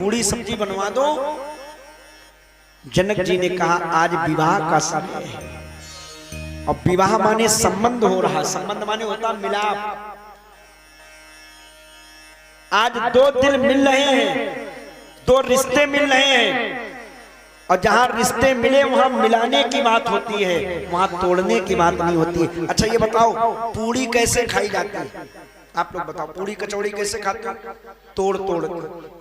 पूरी सब्जी बनवा दो। जनक जी ने कहा आज विवाह का समय है और विवाह माने संबंध हो रहा, संबंध माने होता मिलाप। आज दो दिल मिल रहे हैं, दो रिश्ते मिल रहे हैं और जहां रिश्ते मिले वहां मिलाने की बात होती है, वहां तोड़ने की बात नहीं होती। अच्छा ये बताओ पूड़ी कैसे खाई जाती है? आप लोग बताओ पूड़ी कचौड़ी कैसे खाते हो? तोड़ तोड़ के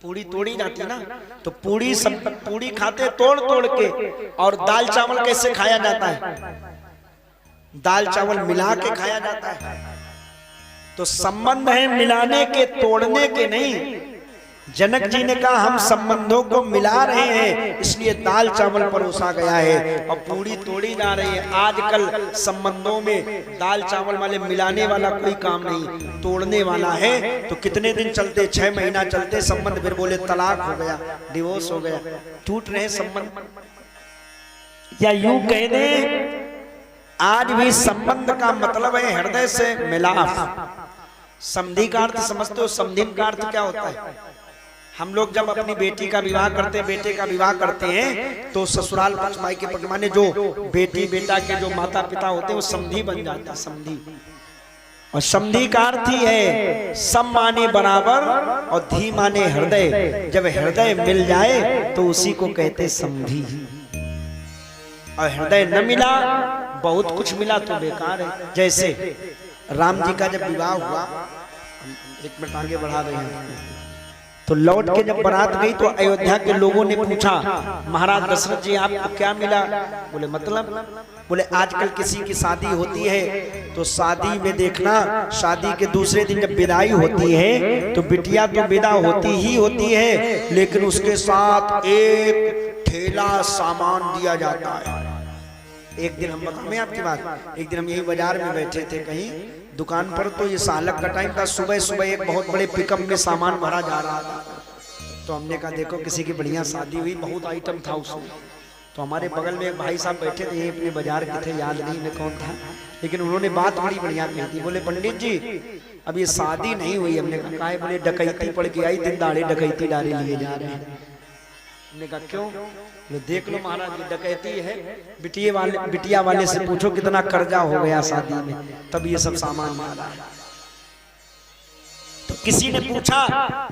पूड़ी तोड़ी जाती है ना, तो पूड़ी खाते तोड़ तोड़ के। और दाल चावल कैसे खाया जाता है? दाल चावल मिला के खाया जाता है। तो संबंध है मिलाने के, तोड़ने के नहीं। जनक जी ने कहा हम संबंधों को मिला रहे हैं, इसलिए दाल चावल परोसा गया है और पूड़ी तोड़ी जा रही है। आजकल संबंधों में दाल चावल वाले मिलाने वाला कोई काम नहीं, तोड़ने वाला है। तो कितने दिन चलते, 6 महीना चलते संबंध, फिर बोले तलाक हो गया, डिवोर्स हो गया, टूट रहे संबंध। या यूं कह दे आज भी संबंध का मतलब है हृदय से मिलाप। समधी का अर्थ समझते हो? समधिन का अर्थ क्या होता है? हम लोग जब अपनी बेटी का विवाह करते हैं, बेटे का विवाह करते हैं, तो ससुराल पक्ष माई के पक्ष माने जो बेटी बेटा के जो माता पिता होते हैं वो समधी बन जाता है, समधी। और समधी का अर्थ ही है सम माने बराबर और धी माने हृदय। जब हृदय मिल जाए तो उसी को कहते समधी। और हृदय न मिला, बहुत कुछ मिला तो बेकार है। जैसे राम जी का जब विवाह हुआ, एक मिनट आगे बढ़ा रहे हैं, तो लौट के जब बारात गई तो अयोध्या के लोगों ने पूछा महाराज दशरथ जी आपको क्या मिला? बोले मतलब? बोले आजकल किसी की शादी होती है तो शादी में देखना, शादी के दूसरे दिन जब विदाई होती है तो बिटिया तो विदा होती ही होती है, लेकिन उसके साथ एक ठेला सामान दिया जाता है। एक दिन हम बताएं आपकी बात, एक दिन हम यही बाजार में बैठे थे कहीं दुकान पर, तो ये सालक का टाइम था, सुबह सुबह एक बहुत बड़े पिकअप में सामान भरा जा रहा था। तो हमने कहा देखो किसी की बढ़िया शादी हुई, बहुत आइटम था उसमें। तो हमारे बगल में एक भाई साहब बैठे थे, ये अपने बाजार के थे, याद नहीं में कौन था, लेकिन उन्होंने बात बड़ी बढ़िया कही थी। बोले पंडित जी अब ये शादी नहीं हुई। हमने कहा है? बोले डकैती पड़ के आई, दिन दाड़े डकैती डाले लिए जा रहे हैं। हमने कहा क्यों? देख लो महाराज जी डकैती है, बिटिया वाले से पूछो कितना कर्जा हो गया शादी में, तब ये सब सामान मारा है। तो किसी ने पूछा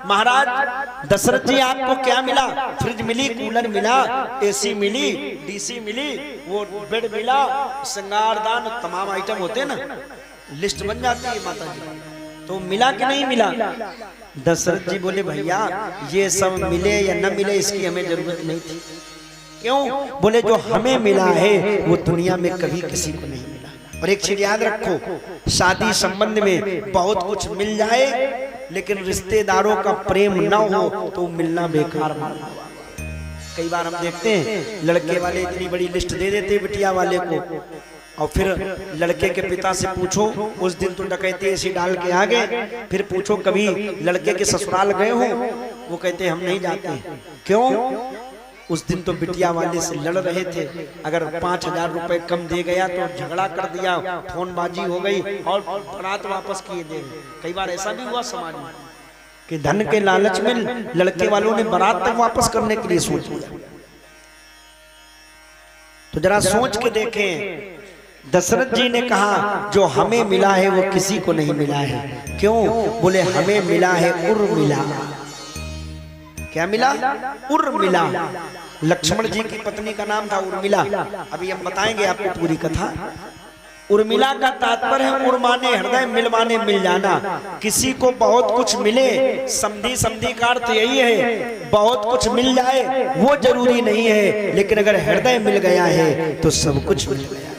महाराज दशरथ जी आपको क्या मिला? फ्रिज मिली, कूलर मिला, एसी मिली, डीसी मिली, वो बेड मिला, श्रृंगारदान, तमाम आइटम होते हैं ना, लिस्ट बन जाती है माता जी। तो मिला कि नहीं मिला? दशरथ जी बोले भैया ये सब मिले या न मिले इसकी हमें जरूरत नहीं थी। क्यों? बोले जो हमें मिला है वो दुनिया में कभी किसी को नहीं मिला। और एक चीज याद रखो, शादी संबंध में बहुत कुछ मिल जाए लेकिन रिश्तेदारों का प्रेम न हो तो मिलना बेकार माना। कई बार हम देखते हैं लड़के वाले इतनी बड़ी लिस्ट दे देते बिटिया वाले को, और फिर लड़के के पिता से पूछो, उस दिन तो डकैती ऐसी डाल के आ गए, फिर पूछो कभी लड़के के ससुराल गए हो? वो कहते हम नहीं जाते। क्यों? उस दिन तो बिटिया वाले से लड़ रहे थे, अगर 5000 रुपए कम दे गया तो झगड़ा कर दिया, फोनबाजी हो गई और बारात वापस किए दे। कई बार ऐसा भी हुआ समाज में कि धन के लालच में लड़के वालों ने बारात तक वापस करने के लिए सोच लिया। तो जरा सोच के देखें, दशरथ जी ने कहा जो हमें मिला है वो किसी को नहीं मिला है। क्यों? बोले हमें मिला है उर्मिला। क्या मिला? उर्मिला। लक्ष्मण जी की पत्नी का नाम था उर्मिला। अभी हम बताएंगे आपको पूरी कथा। उर्मिला का तात्पर्य है उर माने हृदय, मिल माने मिल जाना। किसी को बहुत कुछ मिले, समधी समधी का अर्थ यही है बहुत कुछ मिल जाए वो जरूरी नहीं है, लेकिन अगर हृदय मिल गया है तो सब कुछ मिल गया।